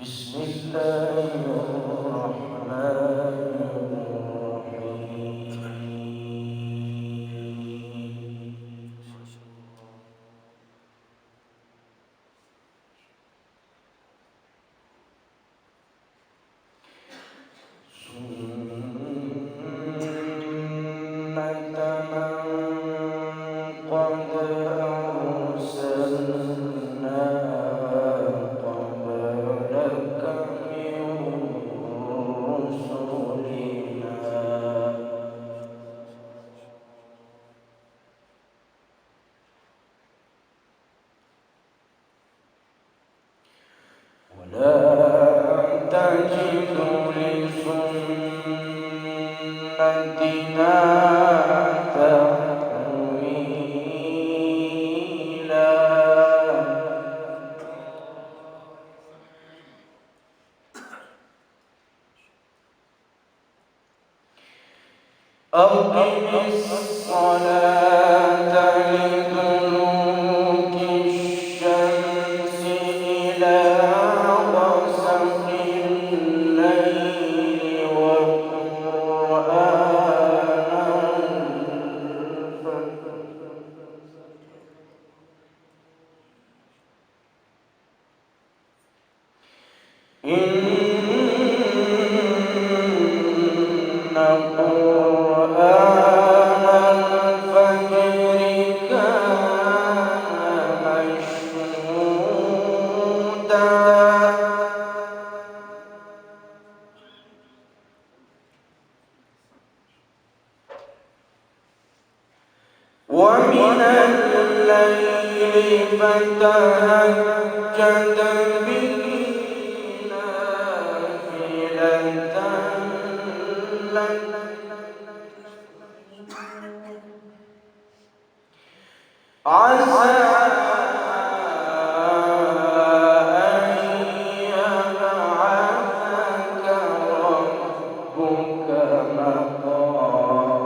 بسم الله الرحمن الرحيم. ولا تجد لسنتنا تحويلا. أقم الصلاة لدلوك الشمس إلى غسق الليل وقرآن الفجر إن قرآن الفجر كان مشهودا. ومن الليل فتهجد به نافلة لك عسى أن يبعثك ربك مقاما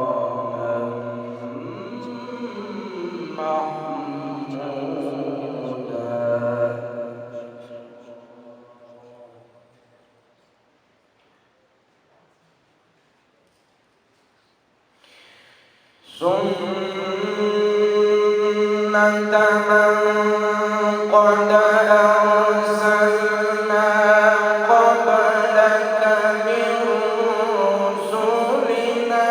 محمودا. سنة من قد أرسلنا قبلك من رسلنا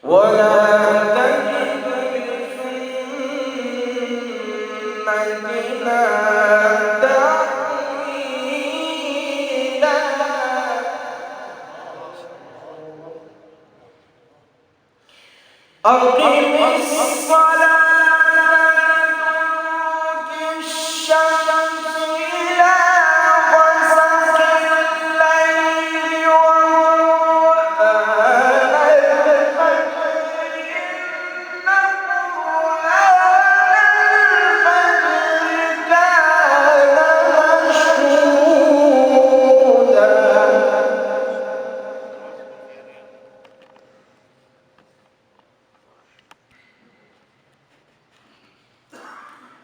ولا تجد لسنتنا تحويلا. أقم الصلاة لدلوك الشمس إلى غسق الليل وقرآن الفجر إن قرآن الفجر كان مشهودا.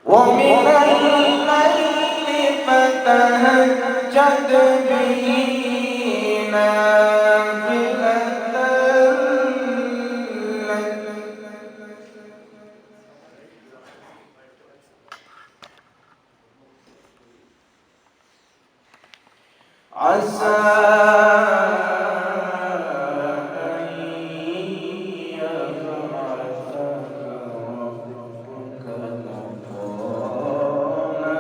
ومن الليل فتهجد به نافلة لك عسى أن يبعثك ربك مقاما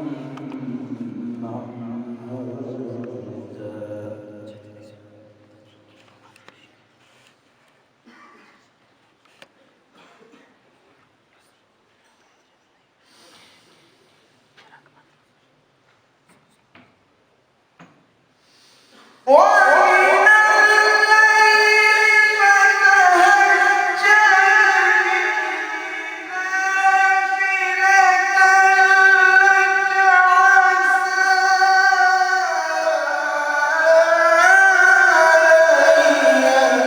محمودا. ومن الليل فتهجد به نافلة لك عسى أن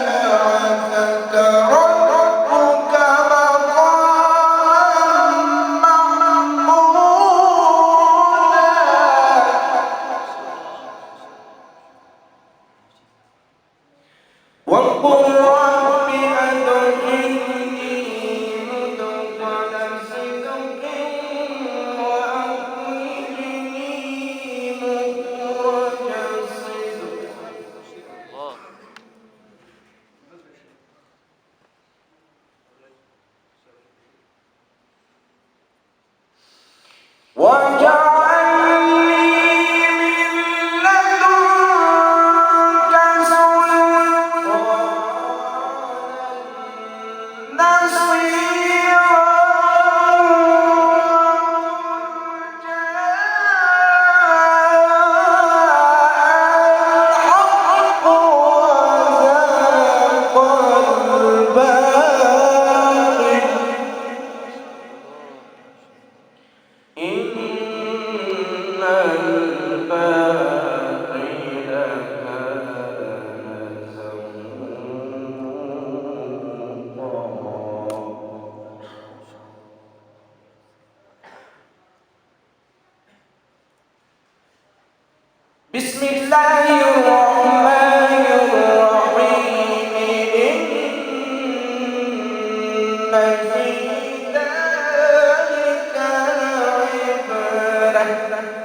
يبعثك ربك مقاما في ذلك لعبرة